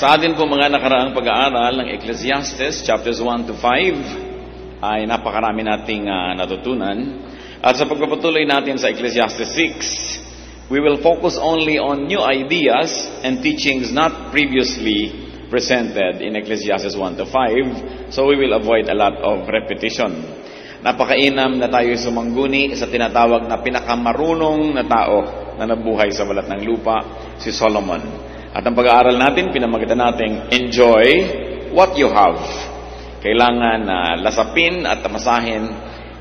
Sa atin po mga nakaraang pag-aaral ng Ecclesiastes, chapters 1 to 5, ay napakarami nating natutunan. At sa pagpapatuloy natin sa Ecclesiastes 6, we will focus only on new ideas and teachings not previously presented in Ecclesiastes 1 to 5, so we will avoid a lot of repetition. Napakainam na tayo sumangguni sa tinatawag na pinakamarunong na tao na nabuhay sa balat ng lupa, si Solomon. At ang pag-aaral natin, pinamagitan natin, enjoy what you have. Kailangan lasapin at tamasahin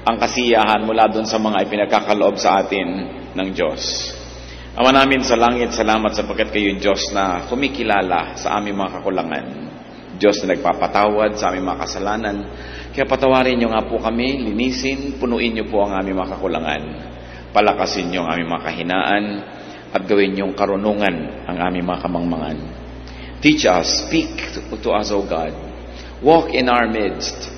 ang kasiyahan mula doon sa mga ipinagkakaloob sa atin ng Diyos. Ama namin sa langit, salamat sapagkat kayo yung Diyos na kumikilala sa aming mga kakulangan. Diyos na nagpapatawad sa aming mga kasalanan. Kaya patawarin niyo nga po kami, linisin, punuin niyo po ang aming mga kakulangan. Palakasin niyo ang aming mga kahinaan at gawin niyong karunungan ang aming mga kamangmangan. Teach us, speak to us, O God. Walk in our midst.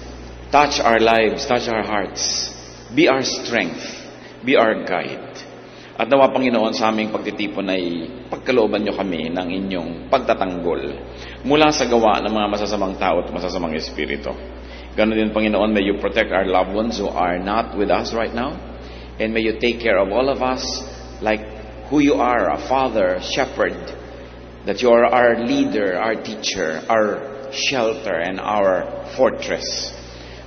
Touch our lives, touch our hearts. Be our strength. Be our guide. At nawa, Panginoon, sa aming pagtitipon ay pagkalooban niyo kami ng inyong pagtatanggol mula sa gawa ng mga masasamang tao at masasamang espiritu. Ganon din, Panginoon, may you protect our loved ones who are not with us right now. And may you take care of all of us like who you are, a father, shepherd, that you are our leader, our teacher, our shelter, and our fortress.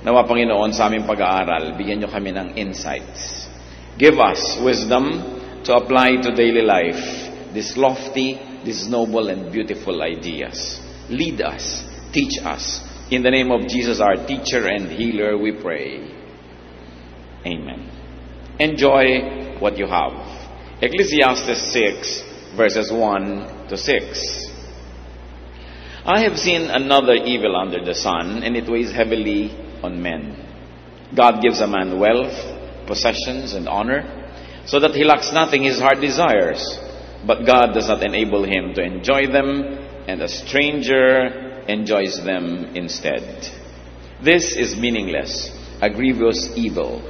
Nawa, Panginoon, sa aming pag-aaral, bigyan niyo kami ng insights. Give us wisdom to apply to daily life these lofty, these noble, and beautiful ideas. Lead us, teach us. In the name of Jesus, our teacher and healer, we pray. Amen. Enjoy what you have. Ecclesiastes 6, verses 1 to 6. I have seen another evil under the sun, and it weighs heavily on men. God gives a man wealth, possessions, and honor, so that he lacks nothing his heart desires. But God does not enable him to enjoy them, and a stranger enjoys them instead. This is meaningless, a grievous evil.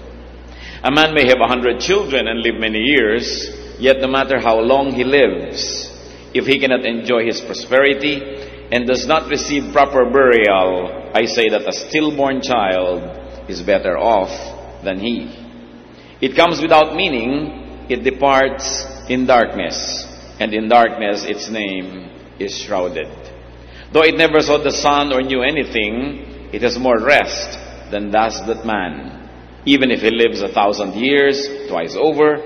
A man may have 100 children and live many years, yet no matter how long he lives, if he cannot enjoy his prosperity and does not receive proper burial, I say that a stillborn child is better off than he. It comes without meaning, it departs in darkness, and in darkness its name is shrouded. Though it never saw the sun or knew anything, it has more rest than does that man. Even if he lives 1,000 years, twice over,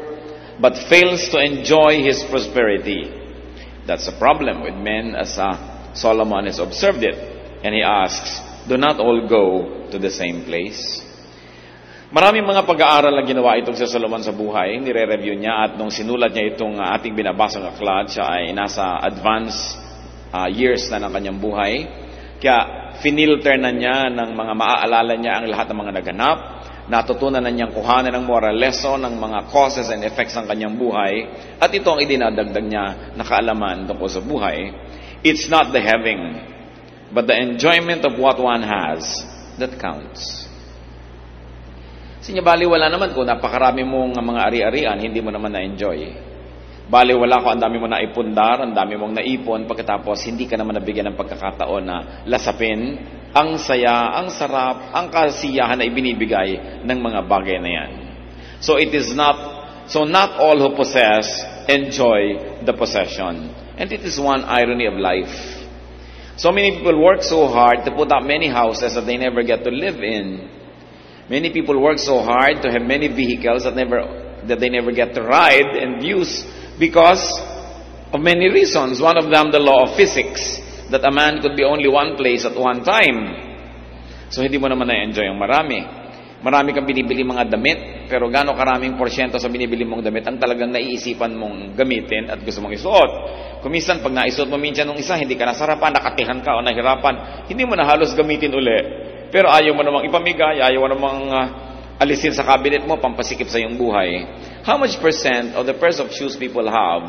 but fails to enjoy his prosperity. That's a problem with men, as Solomon has observed it. And he asks, do not all go to the same place? Maraming mga pag-aaral na ginawa itong si Solomon sa buhay. Nire-review niya, at nung sinulat niya itong ating binabasang aklat, siya ay nasa advanced years na ng kanyang buhay. Kaya finilter na niya ng mga maaalala niya ang lahat ng mga naganap. Natutunan na niyang kuhanan ng moral lesson ng mga causes and effects ng kanyang buhay, at ito ang idinadagdag niya na kaalaman tungkol sa buhay. It's not the having, but the enjoyment of what one has that counts. Baliwala naman kung napakarami mong mga ari-arian, hindi mo naman na-enjoy. Baliwala kung ang dami mo na ipundar, ang dami mong naipon, pagkatapos hindi ka naman nabigyan ng pagkakataon na lasapin ang saya, ang sarap, ang kasiyahan na ibinibigay ng mga bagay na yan. So not all who possess enjoy the possession. And it is one irony of life. So many people work so hard to put up many houses that they never get to live in. Many people work so hard to have many vehicles that they never get to ride and use because of many reasons. One of them, the law of physics, that a man could be only one place at one time. So hindi mo naman na-enjoy ang marami. Marami kang binibili mga damit, pero gaano karaming porsyento sa binibili mong damit ang talagang naiisipan mong gamitin at gusto mong isuot. Kung minsan, pag naisuot mo minsan ng isa, hindi ka nasarapan, nakatihan ka o nahirapan, hindi mo na halos gamitin uli. Pero ayaw mo namang ipamigay, ayaw mo namang alisin sa cabinet mo, pampasikip sa iyong buhay. How much percent of the pairs of shoes people have,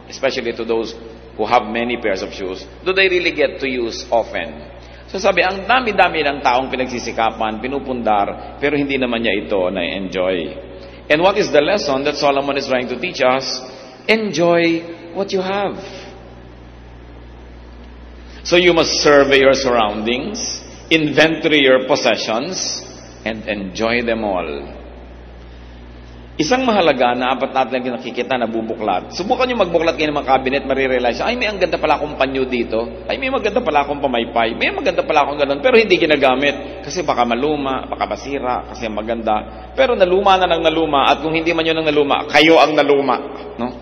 especially to those who have many pairs of shoes, do they really get to use often? So sabi, ang dami-dami ng taong pinagsisikapan, pinupundar, pero hindi naman niya ito na-enjoy. And what is the lesson that Solomon is trying to teach us? Enjoy what you have. So you must survey your surroundings, inventory your possessions, and enjoy them all. Isang mahalaga na apat natin nakikita na bubuklat. Subukan nyo magbuklat kayo ng mga cabinet, marirealize, ay may ang ganda pala akong panyo dito, ay may maganda pala akong pamaypay, may maganda pala akong ganun, pero hindi ginagamit. Kasi baka maluma, baka basira, kasi maganda. Pero naluma na ng naluma, at kung hindi man yun ang naluma, kayo ang naluma. No?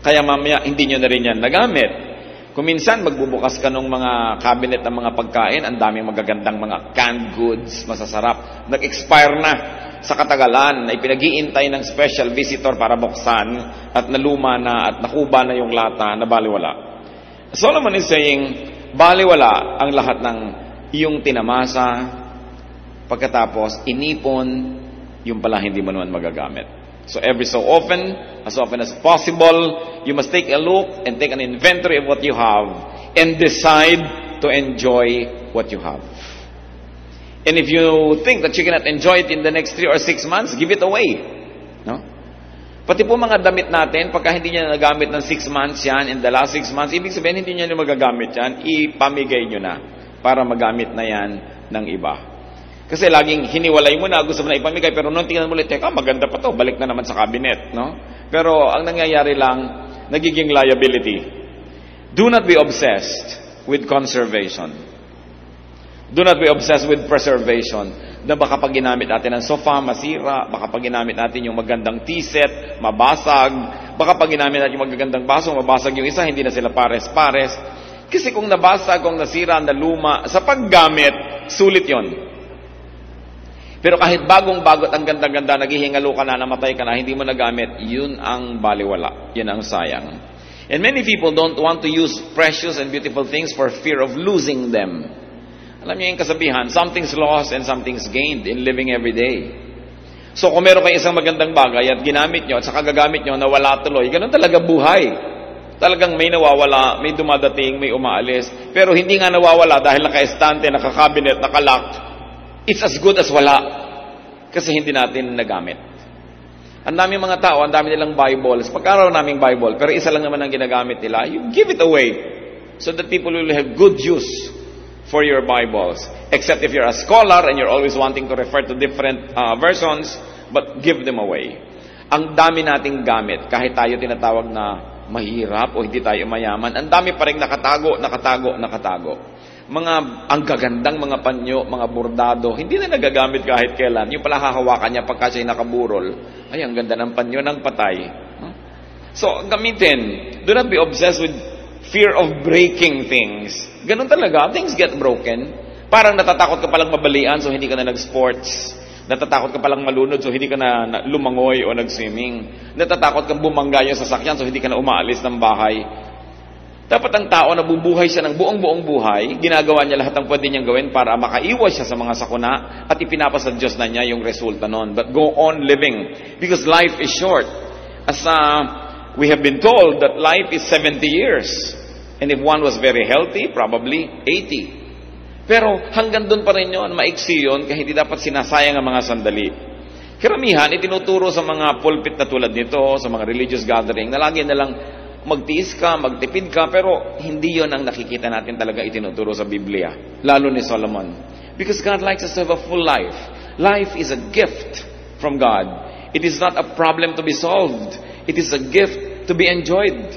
Kaya mamaya, hindi nyo na rin yan nagamit. Kung minsan, magbubukas ka ng mga cabinet ng mga pagkain, ang daming magagandang mga canned goods, masasarap, nag-expire na sa katagalan, ay pinag-iintay ng special visitor para buksan, at naluma na, at nakuba na yung lata, na baliwala. Solomon is saying, baliwala ang lahat ng iyong tinamasa, pagkatapos, inipon, yung pala hindi mo naman magagamit. So every so often as possible, you must take a look and take an inventory of what you have, and decide to enjoy what you have. And if you think that you cannot enjoy it in the next 3 or 6 months, give it away. No? Pati po mga damit natin, pagka hindi niya nagamit ng 6 months yan, in the last 6 months, ibig sabihin hindi niya magagamit yan, ipamigay nyo na para magamit na yan ng iba. Kasi laging hiniwalay mo na, gusto mo na ipamigay, pero nung tingnan mo ulit, teka, maganda pa to, balik na naman sa cabinet. No? Pero ang nangyayari lang, nagiging liability. Do not be obsessed with conservation. Do not be obsessed with preservation. Na baka pag ginamit natin ang sofa, masira. Baka pag ginamit natin yung magandang tea set, mabasag. Baka pag ginamit natin yung magagandang baso, mabasag yung isa, hindi na sila pares-pares. Kasi kung nabasag, kung nasira, naluma, sa paggamit, sulit yon. Pero kahit bagong-bagot ang ganda-ganda, naghihingalo ka na, namatay ka na, hindi mo nagamit, yun ang baliwala. Yun ang sayang. And many people don't want to use precious and beautiful things for fear of losing them. Alam niyo yung kasabihan, something's lost and something's gained in living every day. So kung meron kayo isang magandang bagay at ginamit nyo at saka gagamit nyo, nawala tuloy, ganun talaga buhay. Talagang may nawawala, may dumadating, may umaalis. Pero hindi nga nawawala dahil naka-estante, naka-cabinet, naka-lock. It's as good as wala. Kasi hindi natin nagamit. Ang dami mga tao, ang dami nilang Bibles. Pagkaraw naming Bible, pero isa lang naman ang ginagamit nila, you give it away so that people will have good use for your Bibles. Except if you're a scholar and you're always wanting to refer to different versions, but give them away. Ang dami nating gamit, kahit tayo tinatawag na mahirap o hindi tayo mayaman, ang dami pa rin nakatago. Ang gagandang mga panyo, mga bordado, hindi na nagagamit kahit kailan. Yung pala hahawakan niya pagka siya'y nakaburol. Ay, ang ganda ng panyo ng patay. So, gamitin. Do not be obsessed with fear of breaking things. Ganun talaga. Things get broken. Parang natatakot ka palang mabalian, so hindi ka na nag-sports. Natatakot ka palang malunod, so hindi ka na lumangoy o nag-swimming. Natatakot kang bumangga yung sasakyan, so hindi ka na umaalis ng bahay. Dapat ang tao na bubuhay siya ng buong buhay, ginagawa niya lahat ng pwede niyang gawin para makaiwas siya sa mga sakuna at ipinapasa Diyos na niya yung resulta nun. But go on living. Because life is short. As we have been told that life is 70 years. And if one was very healthy, probably 80. Pero hanggang doon pa rin yun, maiksi yun, kaya hindi dapat sinasayang ang mga sandali. Karamihan, itinuturo sa mga pulpit na tulad nito, sa mga religious gathering, na lagi na lang magtiis ka, magtipid ka, pero hindi yun ang nakikita natin talaga itinuturo sa Biblia. Lalo ni Solomon. Because God likes us to have a full life. Life is a gift from God. It is not a problem to be solved. It is a gift to be enjoyed.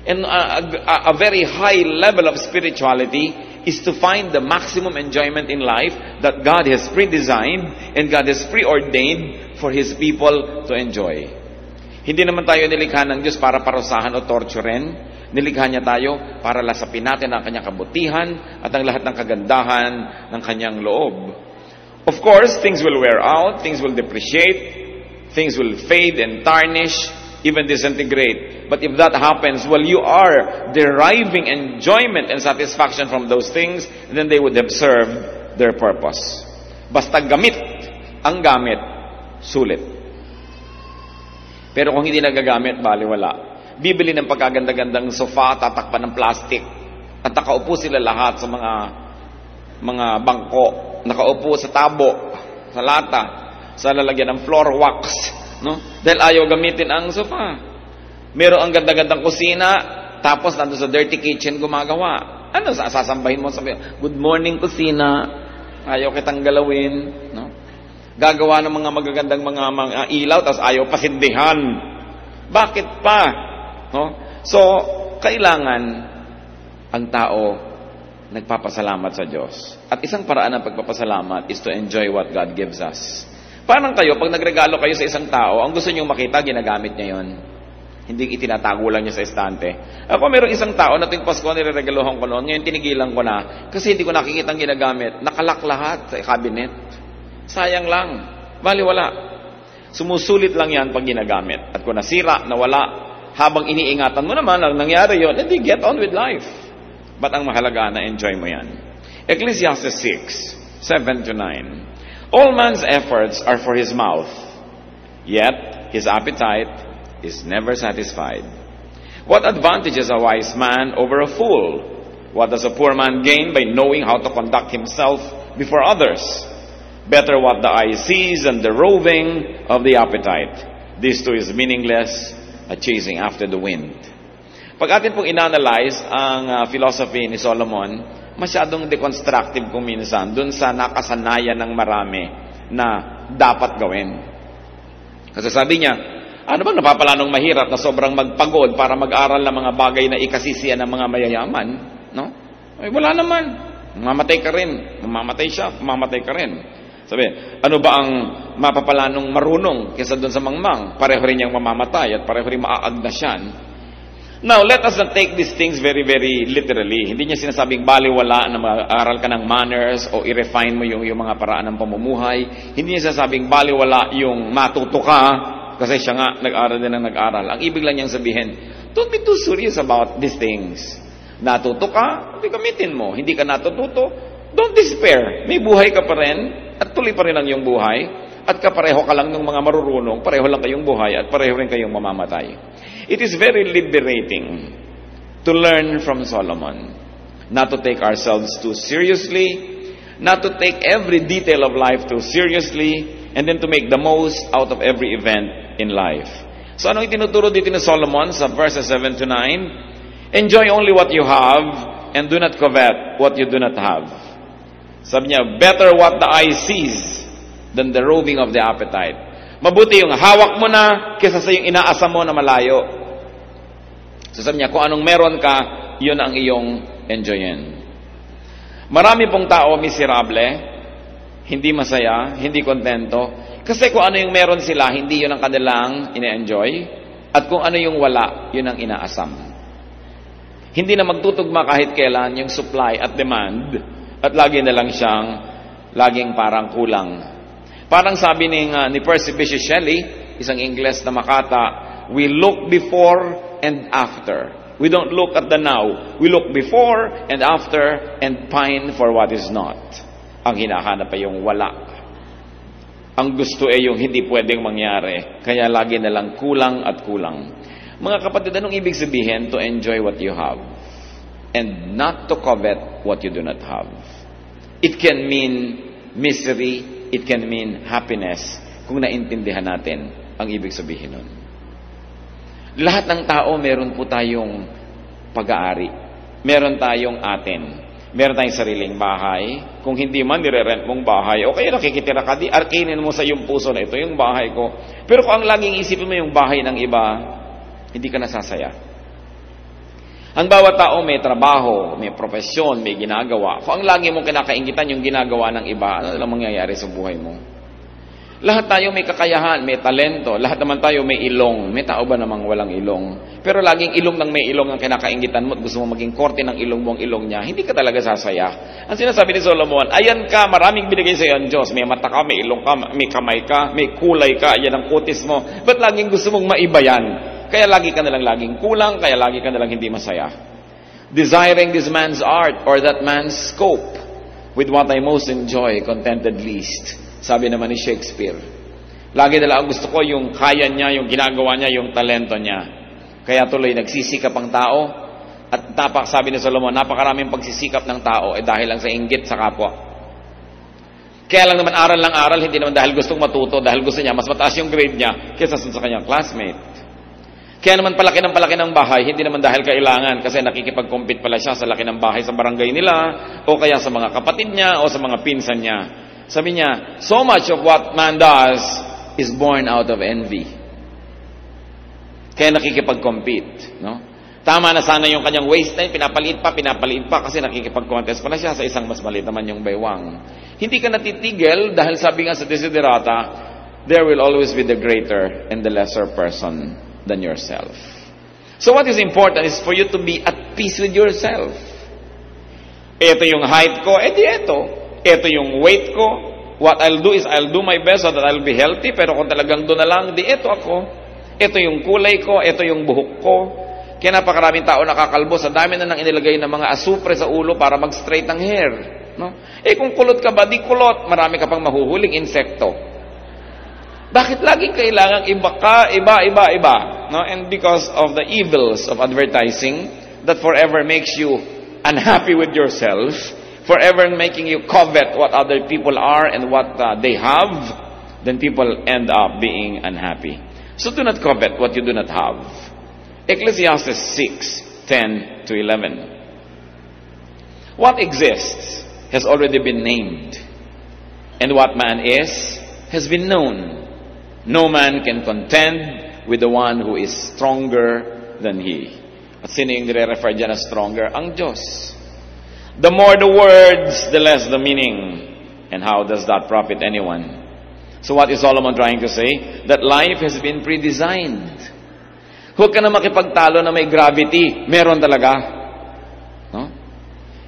And a very high level of spirituality is to find the maximum enjoyment in life that God has pre-designed and God has preordained for His people to enjoy. Hindi naman tayo nilikha ng Diyos para parusahan o torturen. Nilikha niya tayo para lasapin natin ang kanyang kabutihan at ang lahat ng kagandahan ng kanyang loob. Of course, things will wear out, things will depreciate, things will fade and tarnish, even disintegrate. But if that happens, well, you are deriving enjoyment and satisfaction from those things, then they would have served their purpose. Basta gamit ang gamit, sulit. Pero kung hindi nagagamit, baliwala. Bibili ng pagkaganda-gandang sofa, tatakpan ng plastic, at nakaupo sila lahat sa mga bangko, nakaupo sa tabo, sa lata, sa lalagyan ng floor wax, no? Dahil ayaw gamitin ang sofa. Meron ang ganda-gandang kusina, tapos nandun sa dirty kitchen gumagawa. Ano, sasambahin mo, sabi, good morning, kusina. Ayaw kitang galawin. No? Gagawa ng mga magagandang mga ilaw, tapos ayaw pasindihan. Bakit pa? No? So, kailangan ang tao nagpapasalamat sa Diyos. At isang paraan ng pagpapasalamat is to enjoy what God gives us. Parang kayo, pag nagregalo kayo sa isang tao, ang gusto niyong makita, ginagamit niya yon. Hindi itinatago lang niya sa estante. Ako mayroong isang tao na tuwing Pasko nireregaluhan ko noon, ngayon tinigilan ko na kasi hindi ko nakikita ang ginagamit. Nakalak lahat sa cabinet. Sayang lang. Baliwala. Sumusulit lang yan pag ginagamit. At kung nasira, nawala, habang iniingatan mo naman ang nangyari yon, hindi, get on with life. But ang mahalaga na enjoy mo yan. Ecclesiastes 6:7-9. All man's efforts are for his mouth, yet his appetite is never satisfied. What advantage is a wise man over a fool? What does a poor man gain by knowing how to conduct himself before others? Better what the eye sees than the roving of the appetite. This too is meaningless, a chasing after the wind. Pag atin pong inanalyze ang philosophy ni Solomon, masyadong deconstructive kung minsan dun sa nakasanayan ng marami na dapat gawin. Kasi sabi niya, ano bang napapalanong mahirap na sobrang magpagod para mag-aral ng mga bagay na ikasisiyan ng mga mayayaman? No? Ay, wala naman. Mamamatay ka rin. Mamamatay siya, mamamatay ka rin. Sabi, ano ba ang mapapalanong marunong kaysa doon sa mangmang? Pareho rin niyang mamamatay at pareho rin maaagdasyan. Now, let us not take these things very, very literally. Hindi niya sinasabing baliwala na mag-aral ka ng manners o i-refine mo yung mga paraan ng pamumuhay. Hindi niya sinasabing baliwala yung matuto ka kasi siya nga nag-aral din ng nag-aral. Ang ibig lang niyang sabihin, don't be too serious about these things. Natuto ka, hindi gamitin mo. Hindi ka natututo, don't despair. May buhay ka pa rin at tuloy pa rin ang iyong buhay at kapareho ka lang ng mga marurunong, pareho lang kayong buhay at pareho rin kayong mamamatay. It is very liberating to learn from Solomon. Not to take ourselves too seriously, not to take every detail of life too seriously, and then to make the most out of every event in life. So ano itinuturo dito ni Solomon sa verses 7-9? Enjoy only what you have and do not covet what you do not have. Sabi niya, better what the eye sees than the roving of the appetite. Mabuti yung hawak mo na kaysa sa yung inaasam mo na malayo. So sabi niya, kung anong meron ka, yun ang iyong enjoyin. Marami pong tao miserable, hindi masaya, hindi kontento. Kasi kung ano yung meron sila, hindi yun ang kanilang ine-enjoy. At kung ano yung wala, yun ang inaasam. Hindi na magtutugma kahit kailan yung supply at demand. At lagi na lang siyang, laging parang kulang. Parang sabi ni Percy Bysshe Shelley, isang Ingles na makata, we look before and after. We don't look at the now. We look before and after and pine for what is not. Ang hinahanap ay yung wala. Ang gusto ay yung hindi pwedeng mangyari. Kaya lagi na lang kulang at kulang. Mga kapatid, anong ibig sabihin? To enjoy what you have. And not to covet what you do not have. It can mean misery. It can mean happiness. Kung naintindihan natin ang ibig sabihin nun. Lahat ng tao, meron po tayong pag-aari. Meron tayong atin. Meron tayong sariling bahay. Kung hindi man nire-rent mong bahay, o kaya nakikitira ka, di arkinin mo sa iyong puso na ito yung bahay ko. Pero kung ang laging isipin mo yung bahay ng iba, hindi ka nasasaya. Ang bawat tao may trabaho, may profesyon, may ginagawa. Kung ang lagi mong kinakaingitan yung ginagawa ng iba, ano lang mangyayari sa buhay mo? Lahat tayo may kakayahan, may talento. Lahat naman tayo may ilong. May tao ba namang walang ilong? Pero laging ilong ng may ilong ang kinakaingitan mo at gusto mo maging korte ng ilong mo ang ilong niya, hindi ka talaga sasaya. Ang sinasabi ni Solomon, ayan ka, maraming binigay sa iyo ang Diyos. May mata ka, may ilong ka, may kamay ka, may kulay ka, ayan ang kutis mo. Ba't laging gusto mong maiba yan? Kaya lagi ka nalang laging kulang, kaya lagi ka nalang hindi masaya. Desiring this man's art or that man's scope, with what I most enjoy, contented least. Sabi naman ni Shakespeare, lagi na lang gusto ko yung kaya niya, yung ginagawa niya, yung talento niya. Kaya tuloy nagsisikap ang tao. At sabi ni Solomon, napakaraming pagsisikap ng tao dahil lang sa inggit sa kapwa. Kaya lang naman aral lang aral, hindi naman dahil gustong matuto, dahil gusto niya mas mataas yung grade niya kaysa sa kanyang classmate. Kaya naman palaki ng bahay, hindi naman dahil kailangan, kasi nakikipag-compete pala siya sa laki ng bahay sa barangay nila, o kaya sa mga kapatid niya, o sa mga pinsan niya. Sabi niya, so much of what man does is born out of envy. Kaya nakikipag-compete, no? Tama na sana yung kanyang waistline, pinapaliit pa, kasi nakikipag-contest pala siya sa isang mas maliit naman yung baywang. Hindi ka natitigil dahil sabi nga sa Desiderata, there will always be the greater and the lesser person than yourself. So what is important is for you to be at peace with yourself. Ito yung height ko, ito. Ito yung weight ko. What I'll do is I'll do my best so that I'll be healthy, pero kung talagang doon na lang, ito ako. Ito yung kulay ko, ito yung buhok ko. Kaya napakaraming tao nakakalbo, sa dami na nang inilagay ng mga asupre sa ulo para mag-straight ang hair. No? Kung kulot ka ba, di kulot, marami ka pang mahuhuling insekto. Bakit laging kailangang iba? No? And because of the evils of advertising that forever makes you unhappy with yourself, forever making you covet what other people are and what they have, then people end up being unhappy. So do not covet what you do not have. Ecclesiastes 6:10 to 11. What exists has already been named, and what man is has been known. No man can contend with the one who is stronger than he. At sino yung nire-refer dyan as stronger? Ang Diyos. The more the words, the less the meaning. And how does that profit anyone? So what is Solomon trying to say? That life has been pre-designed. Huwag ka na makipagtalo na may gravity. Meron talaga. No?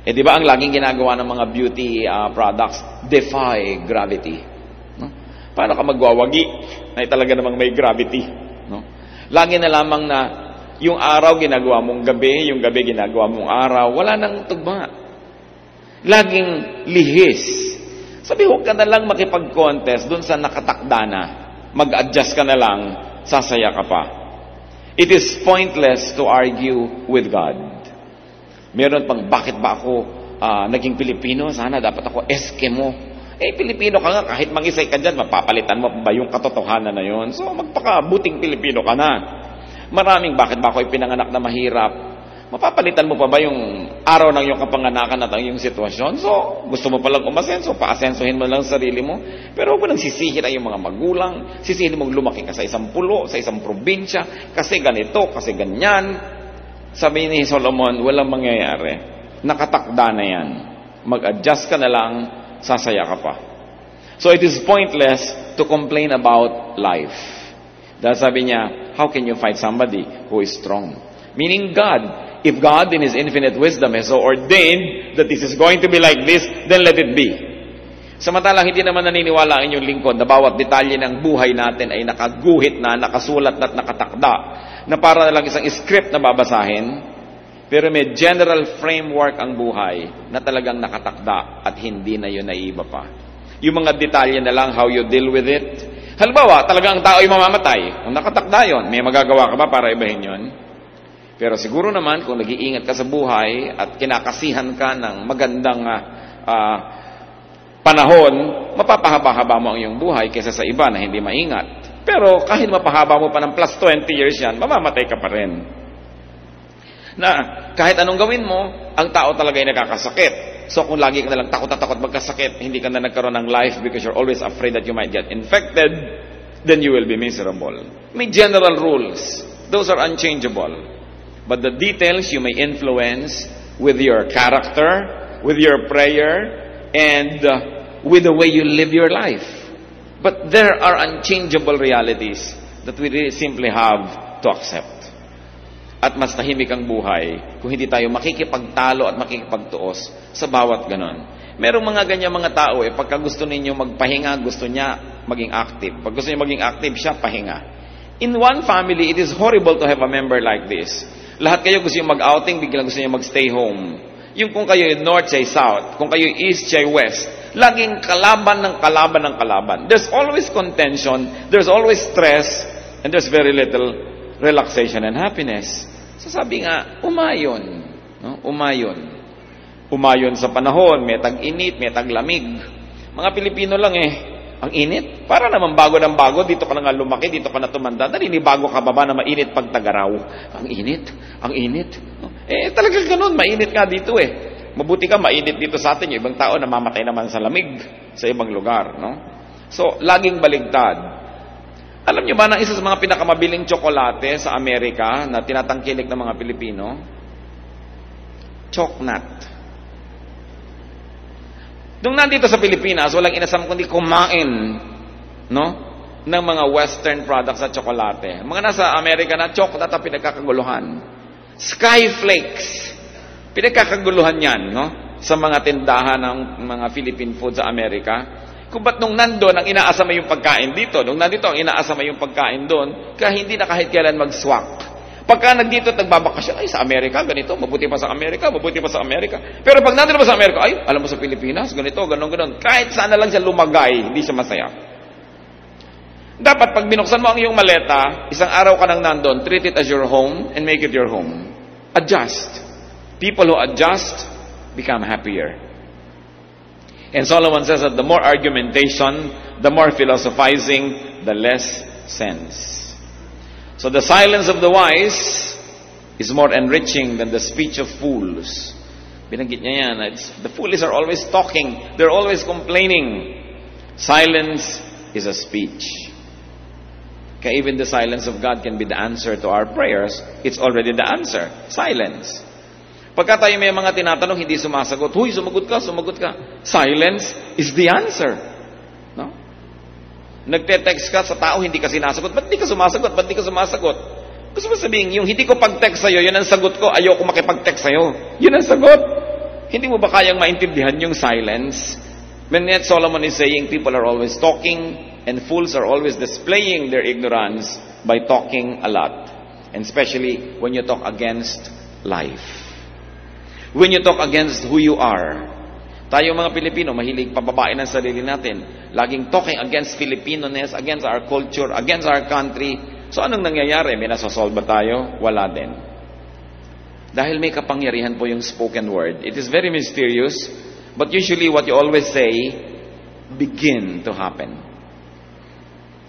Di ba ang laging ginagawa ng mga beauty products? Defy gravity. No? Paano ka magwawagi? Ay talaga namang may gravity. No? Lagi na lamang na yung araw ginagawa mong gabi, yung gabi ginagawa mong araw, wala nang tugma. Laging lihis. Sabi, huwag ka na lang makipag-contest dun sa nakatakda na. Mag-adjust ka na lang, sasaya ka pa. It is pointless to argue with God. Meron pang, bakit ba ako naging Pilipino? Sana dapat ako Eskimo. Pilipino ka nga, kahit mag-isay ka dyan, mapapalitan mo ba yung katotohanan na yun? So, magpakabuting Pilipino ka na. Maraming, bakit ba ako pinanganak na mahirap? Mapapalitan mo pa ba yung araw ng iyong kapanganakan at ang iyong sitwasyon? So, gusto mo palang umasenso, paasensohin mo lang sarili mo. Pero huwag mo nang sisihin ang iyong mga magulang, sisihin mong lumaki ka sa isang pulo, sa isang probinsya, kasi ganito, kasi ganyan. Sabi ni Solomon, walang mangyayari. Nakatakda na yan. Mag-adjust ka na lang, sasaya ka pa. So, it is pointless to complain about life. Dahil sabi niya, how can you fight somebody who is strong? Meaning God. If God in His infinite wisdom has so ordained that this is going to be like this, then let it be. Samantalang hindi naman naniniwala ang inyong lingkod na bawat detalye ng buhay natin ay nakaguhit na, nakasulat at nakatakda, na para na lang isang script na babasahin, pero may general framework ang buhay na talagang nakatakda at hindi na yun naiiba pa. Yung mga detalye na lang, how you deal with it. Halimbawa, talagang ang tao ay mamamatay. Kung nakatakda yun, may magagawa ka ba para ibahin yun? Pero siguro naman, kung nag-iingat ka sa buhay at kinakasihan ka ng magandang panahon, mapapahaba-haba mo ang iyong buhay kaysa sa iba na hindi maingat. Pero kahit mapahaba mo pa ng plus 20 years yan, mamamatay ka pa rin. Na kahit anong gawin mo, ang tao talaga ay nakakasakit. So kung lagi ka na lang takot na takot magkasakit, hindi ka na nagkaroon ng life because you're always afraid that you might get infected, then you will be miserable. May general rules. Those are unchangeable. But the details you may influence with your character, with your prayer, and with the way you live your life. But there are unchangeable realities that we really simply have to accept. At mas tahimik ang buhay kung hindi tayo makikipagtalo at makikipagtuos sa bawat ganon. Merong mga ganyan mga tao, pagka gusto ninyo magpahinga, gusto niya maging active. Pag gusto niya maging active, siya pahinga. In one family, it is horrible to have a member like this. Lahat kayo gusto nyo mag-outing, biglang gusto nyo mag-stay home. Yung kung kayo north, siya south. Kung kayo east, siya west. Laging kalaban ng kalaban ng kalaban. There's always contention, there's always stress, and there's very little relaxation and happiness. So sabi nga, umayon. No? Umayon. Umayon sa panahon, may tag-init, may tag-lamig. Mga Pilipino lang Ang init. Para naman bago ng bago, dito ka na nga lumaki, dito ka na tumanda, naninibago ka ba na mainit pag Tagaraw? Ang init, ang init. Talagang ganun, mainit nga dito Mabuti ka, mainit dito sa atin. Yung ibang tao namamatay naman sa lamig sa ibang lugar, no? So, laging baligtad. Alam niyo ba na isa sa mga pinakamabiling tsokolate sa Amerika na tinatangkilik ng mga Pilipino? Choknat. Nung nandito sa Pilipinas, walang inasam kundi kumain, no, ng mga western products sa tsokolate. Mga nasa Amerika na choknat ang pinagkakaguluhan. Skyflakes. Pinagkakaguluhan yan, no, sa mga tindahan ng mga Philippine food sa Amerika. Kung ba't nung nandun ang inaasama yung pagkain dito, nung nandito ang inaasama yung pagkain doon, kaya hindi na kahit kailan mag-swak. Pagka nagdito at nagbabakasyon, ay sa Amerika, ganito, mabuti pa sa Amerika, mabuti pa sa Amerika. Pero pag nandun pa sa Amerika, ay, alam mo sa Pilipinas, ganito, ganon. Kahit saan na lang siya lumagay, hindi siya masaya. Dapat pag binuksan mo ang iyong maleta, isang araw ka nang nandun, treat it as your home and make it your home. Adjust. People who adjust become happier. And Solomon says that the more argumentation, the more philosophizing, the less sense. So the silence of the wise is more enriching than the speech of fools. Binanggit niya yan. The foolish are always talking. They're always complaining. Silence is a speech. Kaya even the silence of God can be the answer to our prayers. It's already the answer. Silence. Pagka tayo may mga tinatanong, hindi sumasagot. Huy, sumagot ka. Silence is the answer. No? Nagte-text ka sa tao, hindi ka sinasagot. Ba't di ka sumasagot? Gusto mo sabihin, yung hindi ko pag-text sa'yo, yun ang sagot ko. Ayoko makipag-text sa'yo. Yun ang sagot. Hindi mo ba kayang maintindihan yung silence? When yet Solomon is saying, people are always talking, and fools are always displaying their ignorance by talking a lot. And especially when you talk against life. When you talk against who you are. Tayo mga Pilipino, mahilig pababain ang sarili natin. Laging talking against Filipino-ness, against our culture, against our country. So anong nangyayari? May nasasolve ba tayo? Wala din. Dahil may kapangyarihan po yung spoken word. It is very mysterious, but usually what you always say, begin to happen.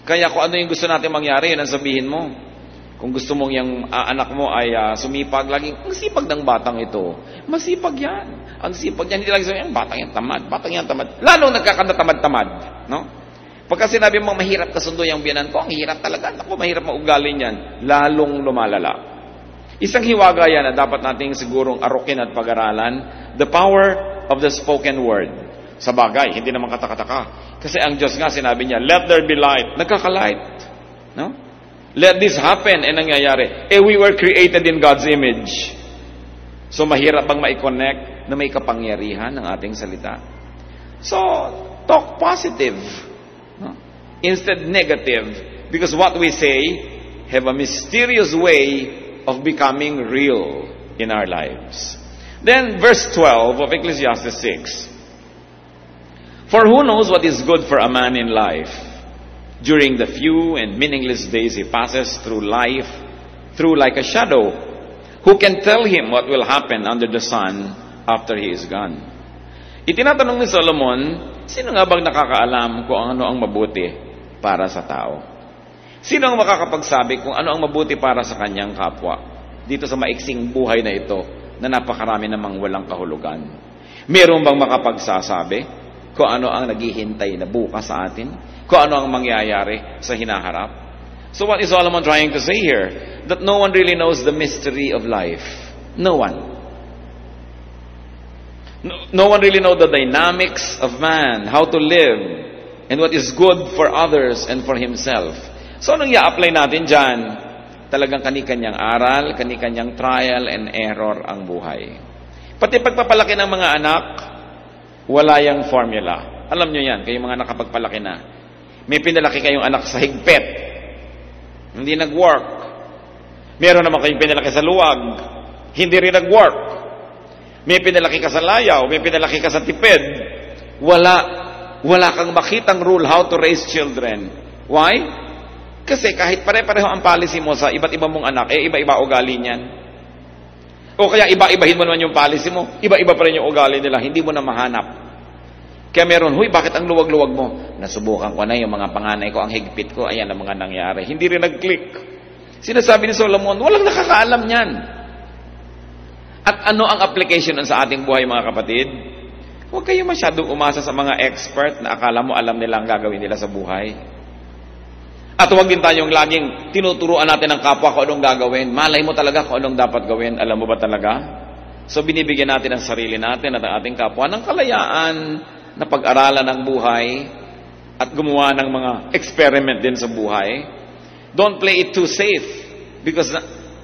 Kaya kung ano yung gusto natin mangyari, yun ang sabihin mo. Kung gusto mong yung anak mo ay sumipag, laging, ang sipag ng batang ito. Masipag yan. Ang sipag yan. Hindi lang sabihin, batang yan tamad. Lalong nagkakanatamad-tamad. No? Pagka sinabi mo, mahirap kasundo yung biyanan ko, ang hirap talaga. Ako, mahirap maugali niyan. Lalong lumalala. Isang hiwaga yan na dapat nating sigurong arukin at pag-aralan. The power of the spoken word. Sa bagay, hindi naman katakataka. Kasi ang Diyos nga sinabi niya, let there be light. Nagkakalight. No? Let this happen. Nangyayari. We were created in God's image. So, mahirap bang ma-connect na may kapangyarihan ng ating salita? So, talk positive. No? Instead, negative. Because what we say have a mysterious way of becoming real in our lives. Then, verse 12 of Ecclesiastes 6. For who knows what is good for a man in life? During the few and meaningless days he passes through life, through like a shadow, who can tell him what will happen under the sun after he is gone? Itinatanong ni Solomon, sino nga bang nakakaalam kung ano ang mabuti para sa tao? Sino ang makakapagsabi kung ano ang mabuti para sa kanyang kapwa? Dito sa maiksing buhay na ito, na napakarami namang walang kahulugan. Meron bang makapagsasabi kung ano ang naghihintay na bukas sa atin? Kung ano ang mangyayari sa hinaharap? So what is Solomon trying to say here? That no one really knows the mystery of life. No one. No one really knows the dynamics of man, how to live, and what is good for others and for himself. So anong i-apply natin dyan? Talagang kani-kanyang aral, kani-kanyang trial and error ang buhay. Pati pagpapalaki ng mga anak, wala yung formula. Alam nyo yan, kayong mga nakapagpalaki na. May pinalaki kayong anak sa higpit. Hindi nag-work. Meron naman kayong pinalaki sa luwag. Hindi rin nag-work. May pinalaki ka sa layaw. May pinalaki ka sa tipid. Wala kang makitang rule how to raise children. Why? Kasi kahit pare-pareho ang policy mo sa iba't ibang mong anak, iba-iba ugali niyan. O kaya iba-ibahin mo naman yung policy mo, iba-iba pa rin yung ugali nila, hindi mo na mahanap. Kaya meron, huy, bakit ang luwag-luwag mo? Nasubukan ko na yung mga panganay ko, ang higpit ko, ayan ang mga nangyari. Hindi rin nag-click. Sinasabi ni Solomon, walang nakakaalam niyan. At ano ang application sa ating buhay, mga kapatid? Huwag kayo masyadong umasa sa mga expert na akala mo alam nila ang gagawin nila sa buhay. At huwag din tayong laging tinuturuan natin ang kapwa kung anong gagawin. Malay mo talaga kung anong dapat gawin. Alam mo ba talaga? So binibigyan natin ang sarili natin at ang ating kapwa ng kalayaan na pag-aralan ng buhay at gumawa ng mga experiment din sa buhay. Don't play it too safe. Because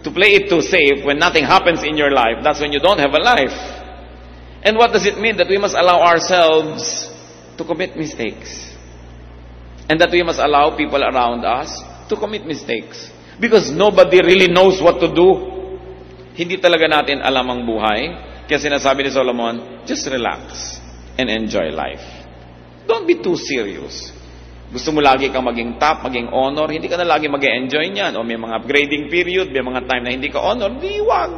to play it too safe, when nothing happens in your life, that's when you don't have a life. And what does it mean? That we must allow ourselves to commit mistakes. And that we must allow people around us to commit mistakes. Because nobody really knows what to do. Hindi talaga natin alam ang buhay. Kaya sinasabi ni Solomon, just relax and enjoy life. Don't be too serious. Gusto mo lagi kang maging top, maging honor, hindi ka na lagi mag-enjoy niyan. O may mga grading period, may mga time na hindi ka honor, di wag.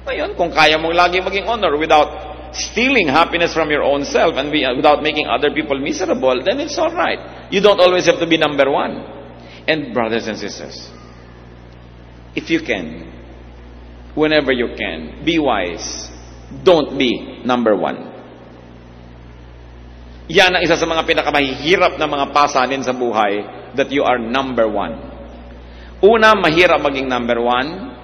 Ngayon, kung kaya mong lagi maging honor without stealing happiness from your own self and without making other people miserable, then it's all right. You don't always have to be number one. And brothers and sisters, if you can, whenever you can, be wise. Don't be number one. Yan ang isa sa mga pinakamahihirap na mga pasanin sa buhay, that you are number one. Una, mahirap maging number one.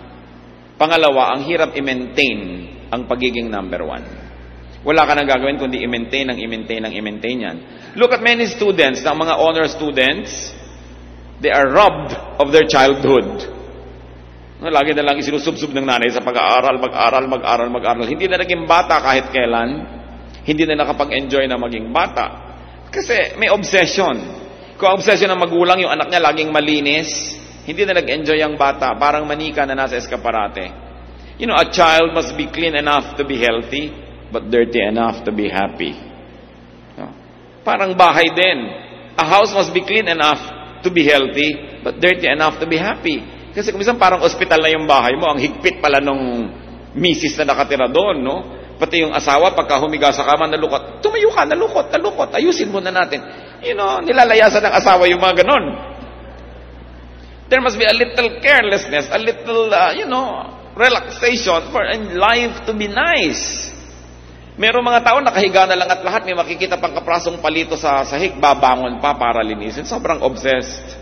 Pangalawa, ang hirap i-maintain ang pagiging number one. Wala ka nang gagawin kundi i-maintain yan. Look at many students, ng mga honor students, they are robbed of their childhood. Lagi na lang isinusubsub ng nanay sa pag-aaral, mag-aral. Hindi na naging bata kahit kailan. Hindi na nakapag-enjoy na maging bata. Kasi may obsession. Kung obsession ng magulang, yung anak niya laging malinis, hindi na nag-enjoy ang bata. Parang manika na nasa eskaparate. You know, a child must be clean enough to be healthy, but dirty enough to be happy. No? Parang bahay din. A house must be clean enough to be healthy, but dirty enough to be happy. Kasi kung minsan parang ospital na yung bahay mo, ang higpit pala nung misis na nakatira doon, no? Pati yung asawa, pagka humiga sa kama, nalukot. Tumayo ka, nalukot. Ayusin muna natin. You know, nilalayasan ng asawa yung mga ganon. There must be a little carelessness, a little, relaxation for life to be nice. Merong mga tao nakahiga na lang at lahat may makikita pang kaprasong palito sa sahig, babangon pa para linisin. Sobrang obsessed.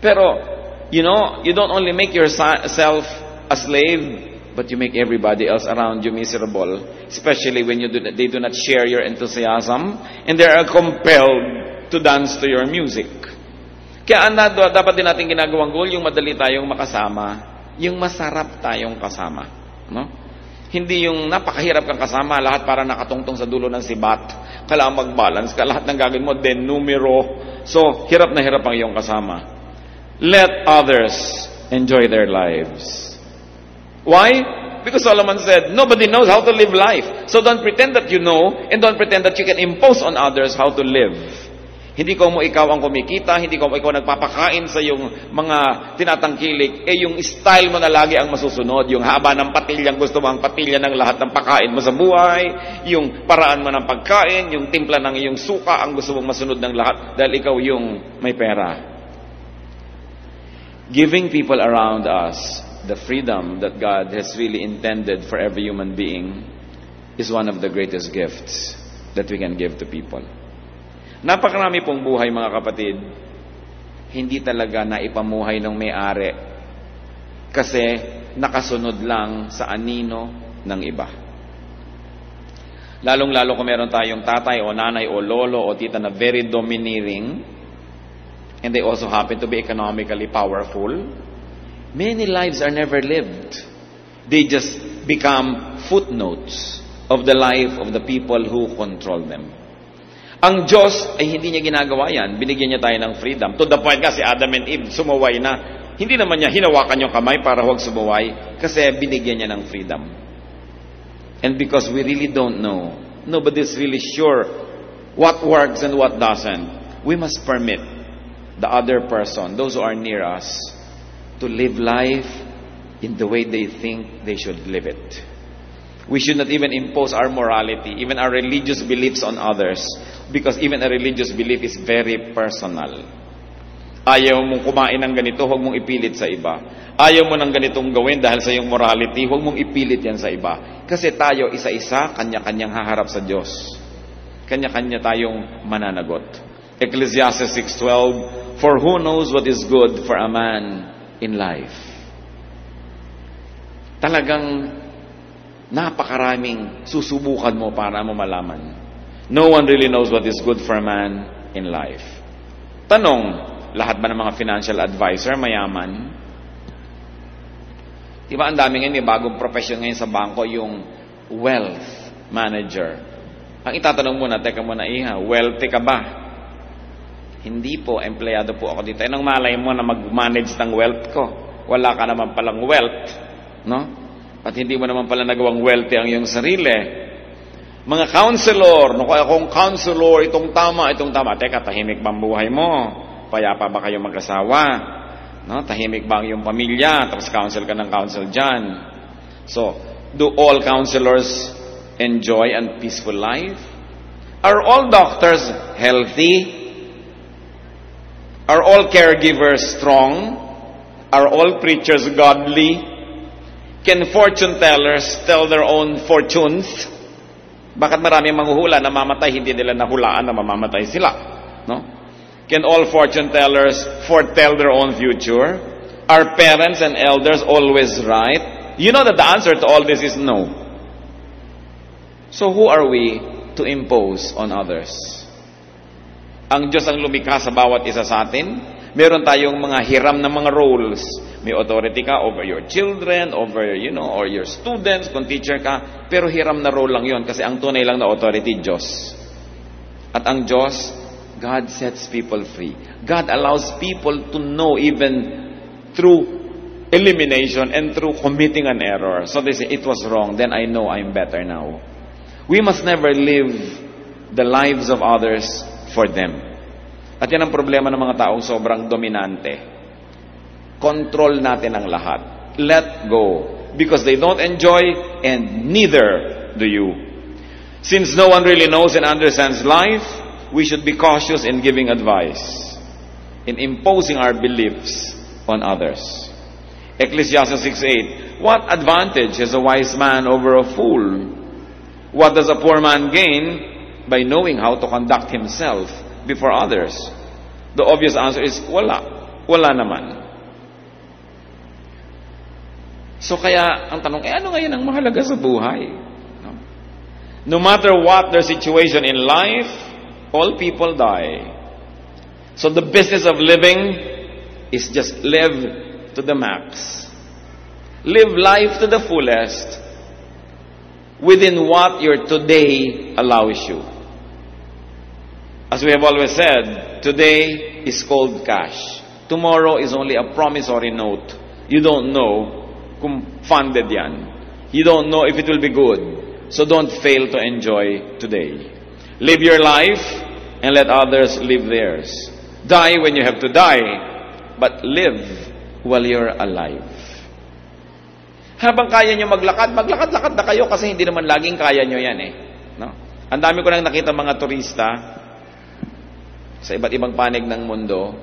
Pero, you don't only make yourself a slave, but you make everybody else around you miserable, especially when they do not share your enthusiasm and they are compelled to dance to your music. Kaya dapat din natin ginagawang goal yung madali tayong makasama, yung masarap tayong kasama, no? Hindi yung napakahirap kang kasama, lahat para nakatungtong sa dulo ng sibat, kailangan mag-balance ka, lahat ng gagawin mo den numero, so hirap na hirap ang iyong kasama. Let others enjoy their lives. Why? Because Solomon said, nobody knows how to live life. So don't pretend that you know, and don't pretend that you can impose on others how to live. Hindi ko mo ikaw ang kumikita, hindi ko mo ikaw nagpapakain sa yung mga tinatangkilik, yung style mo na lagi ang masusunod, yung haba ng patilyang gusto mo ang patilya ng lahat ng pakain mo sa buhay, yung paraan mo ng pagkain, yung timpla ng iyong suka ang gusto mong masunod ng lahat dahil ikaw yung may pera. Giving people around us the freedom that God has really intended for every human being is one of the greatest gifts that we can give to people. Napakarami pong buhay, mga kapatid, hindi talaga naipamuhay ng may-ari kasi nakasunod lang sa anino ng iba. Lalong-lalo kung meron tayong tatay o nanay o lolo o tita na very domineering and they also happen to be economically powerful, many lives are never lived. They just become footnotes of the life of the people who control them. Ang Diyos ay hindi niya ginagawa yan. Binigyan niya tayo ng freedom. To the point nga, si Adam and Eve, sumuway na. Hindi naman niya hinawakan yung kamay para huwag sumuway kasi binigyan niya ng freedom. And because we really don't know, nobody's really sure what works and what doesn't, we must permit the other person, those who are near us, to live life in the way they think they should live it. We should not even impose our morality, even our religious beliefs on others, because even a religious belief is very personal. Ayaw mong kumain ng ganito, huwag mong ipilit sa iba. Ayaw mo ng ganitong gawin dahil sa iyong morality, huwag mong ipilit yan sa iba. Kasi tayo, isa-isa, kanya-kanyang haharap sa Diyos. Kanya-kanya tayong mananagot. Ecclesiastes 6:12, "For who knows what is good for a man in life?" Talagang napakaraming susubukan mo para mo malaman. No one really knows what is good for a man in life. Tanong, lahat ba ng mga financial advisor mayaman? Diba ang dami ngayon, may bagong profession ngayon sa bangko, yung wealth manager. Ang itatanong muna, teka muna iha, wealthy ka ba? Hindi po, empleyado po ako dito. Anong malay mo na mag-manage ng wealth ko? Wala ka naman palang wealth, no? At hindi mo naman pala nagawang wealthy ang iyong sarili. Mga counselor, no, kaya kung counselor, itong tama. Teka, tahimik ba ang buhay mo? Payapa ba kayo mag-asawa? No? Tahimik ba ang iyong pamilya? Tapos counsel ka ng counsel dyan. So, do all counselors enjoy a peaceful life? Are all doctors healthy? Are all caregivers strong? Are all preachers godly? Can fortune tellers tell their own fortunes? Bakit marami manghuhula na mamatay, hindi nila nahulaan na mamamatay sila? No? Can all fortune tellers foretell their own future? Are parents and elders always right? You know that the answer to all this is no. So who are we to impose on others? Ang Diyos ang lumikha sa bawat isa sa atin. Meron tayong mga hiram na mga roles. May authority ka over your children, over, or your students, kung teacher ka. Pero hiram na role lang yon kasi ang tunay lang na authority, Diyos. At ang Diyos, God sets people free. God allows people to know even through elimination and through committing an error. So they say, it was wrong, then I know I'm better now. We must never live the lives of others for them. At yan ang problema ng mga taong sobrang dominante. Control natin ang lahat. Let go. Because they don't enjoy and neither do you. Since no one really knows and understands life, we should be cautious in giving advice, in imposing our beliefs on others. Ecclesiastes 6:8, "What advantage has a wise man over a fool? What does a poor man gain by knowing how to conduct himself before others?" The obvious answer is, wala. Wala naman. So kaya, ang tanong, ano ngayon ang mahalaga sa buhay? No matter what their situation in life, all people die. So the business of living is just live to the max. Live life to the fullest within what your today allows you. As we have always said, today is cold cash. Tomorrow is only a promissory note. You don't know kung funded yan. You don't know if it will be good. So don't fail to enjoy today. Live your life and let others live theirs. Die when you have to die, but live while you're alive. Habang kaya nyo maglakad na kayo kasi hindi naman laging kaya nyo yan eh. No? Ang dami ko nang nakita mga turista sa iba't ibang panig ng mundo.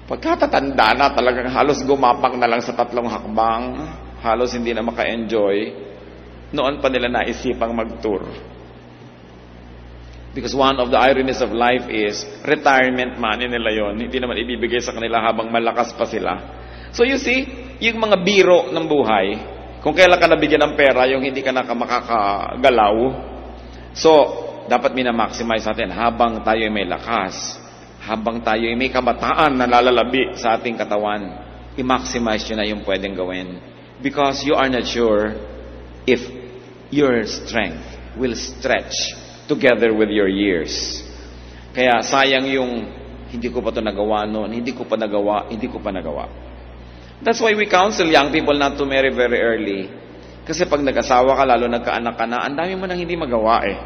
Pagkatatanda na talagang halos gumapang na lang sa 3 hakbang, halos hindi na maka-enjoy, noon pa nila naisipang mag-tour. Because one of the ironies of life is, retirement money nila yon, hindi naman ibibigay sa kanila habang malakas pa sila. So you see, yung mga biro ng buhay, kung kailan ka nabigyan ng pera, yung hindi ka na makakagalaw, so, dapat minamaximize natin habang tayo may lakas, habang tayo may kabataan na lalalabi sa ating katawan, i-maximize yun na yung pwedeng gawin. Because you are not sure if your strength will stretch together with your years. Kaya sayang yung hindi ko pa ito nagawa noon, hindi ko pa nagawa. That's why we counsel young people not to marry very early. Kasi pag nag-asawa ka, lalo nagkaanak ka na, ang dami mo nang hindi magawa eh.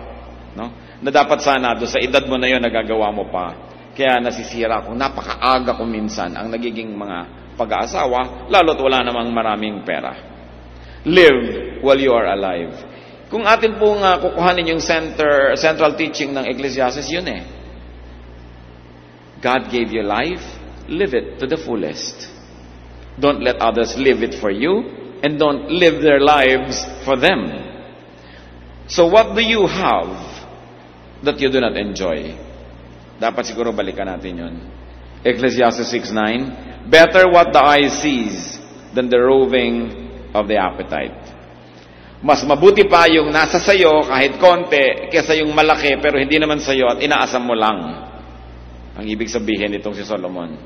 No? Na dapat sana, doon sa edad mo na yun, nagagawa mo pa. Kaya nasisira kung napakaaga kung minsan ang nagiging mga pag-aasawa, lalo't wala namang maraming pera. live while you are alive. Kung atin pong kukuhanin yung central teaching ng Ecclesiastes, yun eh. God gave you life, live it to the fullest. Don't let others live it for you, and don't live their lives for them. So what do you have that you do not enjoy? Dapat siguro balikan natin yun. Ecclesiastes 6:9, better what the eye sees than the roving of the appetite. Mas mabuti pa yung nasa sayo kahit konti kesa yung malaki pero hindi naman sayo at inaasam mo lang. Ang ibig sabihin nitong si Solomon.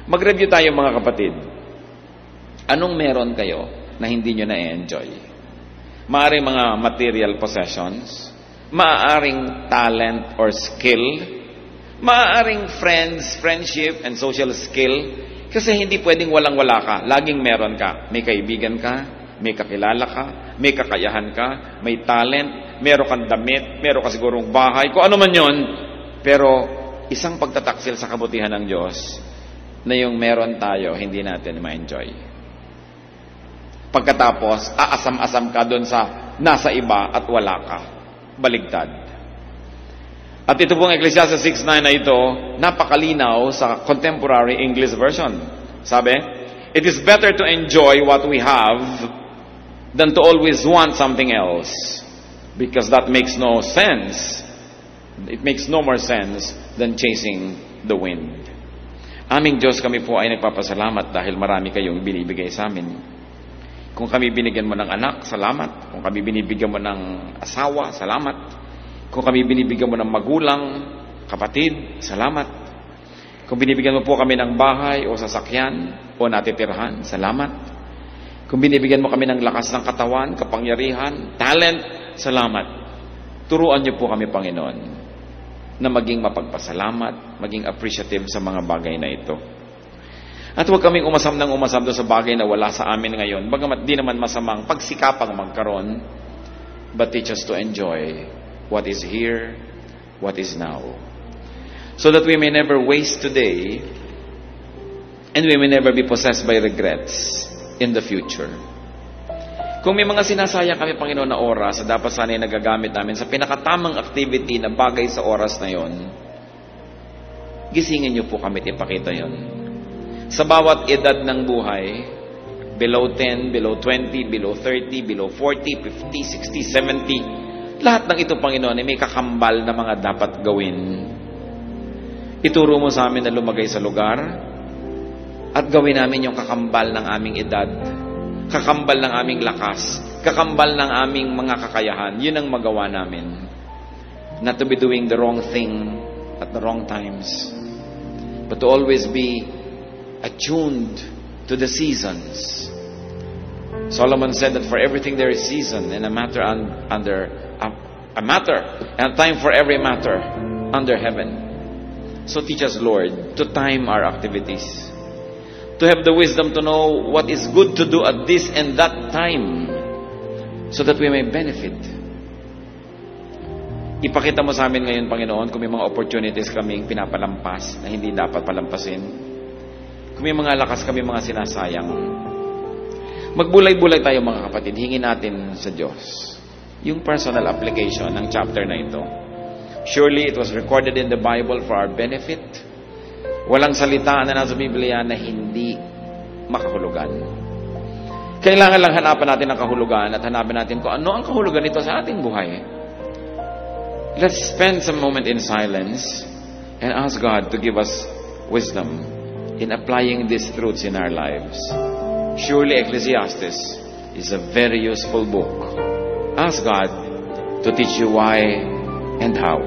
Mag-review tayo mga kapatid. Anong meron kayo na hindi nyo na-enjoy? Maaring mga material possessions, maaring talent or skill, maaring friendship and social skill, kasi hindi pwedeng walang-wala ka. Laging meron ka. May kaibigan ka, may kakilala ka, may kakayahan ka, may talent, meron kang damit, meron ka sigurong bahay, kung ano man yun. Pero isang pagtataksil sa kabutihan ng Diyos na yung meron tayo, hindi natin ma-enjoy. Pagkatapos, aasam-asam ka doon sa nasa iba at wala ka. Baligtad. At ito pong Ecclesiastes 6:9 na ito, napakalinaw sa contemporary English version. Sabi, it is better to enjoy what we have than to always want something else. Because that makes no sense. It makes no more sense than chasing the wind. Aming Diyos, kami po ay nagpapasalamat dahil marami kayong binibigay sa amin. Kung kami binigyan mo ng anak, salamat. Kung kami binibigyan mo ng asawa, salamat. Kung kami binibigyan mo ng magulang, kapatid, salamat. Kung binibigyan mo po kami ng bahay o sasakyan o natitirhan, salamat. Kung binibigyan mo kami ng lakas ng katawan, kapangyarihan, talent, salamat. Turuan niyo po kami, Panginoon, na maging mapagpasalamat, maging appreciative sa mga bagay na ito. At huwag kaming umasam doon sa bagay na wala sa amin ngayon. Bagamat di naman masamang pagsikapang magkaroon, but teach us to enjoy what is here, what is now. So that we may never waste today, and we may never be possessed by regrets in the future. Kung may mga sinasayang kami, Panginoon, na oras, dapat sana ay nagagamit namin sa pinakatamang activity na bagay sa oras na yon. Gisingin niyo po kami at ipakita yon. Sa bawat edad ng buhay, below 10, below 20, below 30, below 40, 50, 60, 70, lahat ng ito, Panginoon, ay may kakambal na mga dapat gawin. Ituro mo sa amin na lumagay sa lugar at gawin namin yung kakambal ng aming edad, kakambal ng aming lakas, kakambal ng aming mga kakayahan. Yun ang magawa namin. Not to be doing the wrong thing at the wrong times, but to always be attuned to the seasons. Solomon said that for everything there is season and a time for every matter under heaven. So teach us, Lord, to time our activities, to have the wisdom to know what is good to do at this and that time, so that we may benefit. Ipakita mo sa amin ngayon, Panginoon, kung may mga opportunities kaming pinapalampas na hindi dapat palampasin. Kung may mga lakas kami, mga sinasayang. Magbulay-bulay tayo, mga kapatid. Hingin natin sa Diyos yung personal application ng chapter na ito. Surely it was recorded in the Bible for our benefit. Walang salita na nasa Biblia na hindi makahulugan. Kailangan lang hanapan natin ang kahulugan at hanapin natin kung ano ang kahulugan nito sa ating buhay. Let's spend some moment in silence and ask God to give us wisdom in applying these truths in our lives. Surely Ecclesiastes is a very useful book. Ask God to teach you why and how.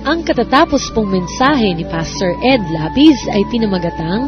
Ang katatapos pong mensahe ni Pastor Ed Lapiz ay pinamagatang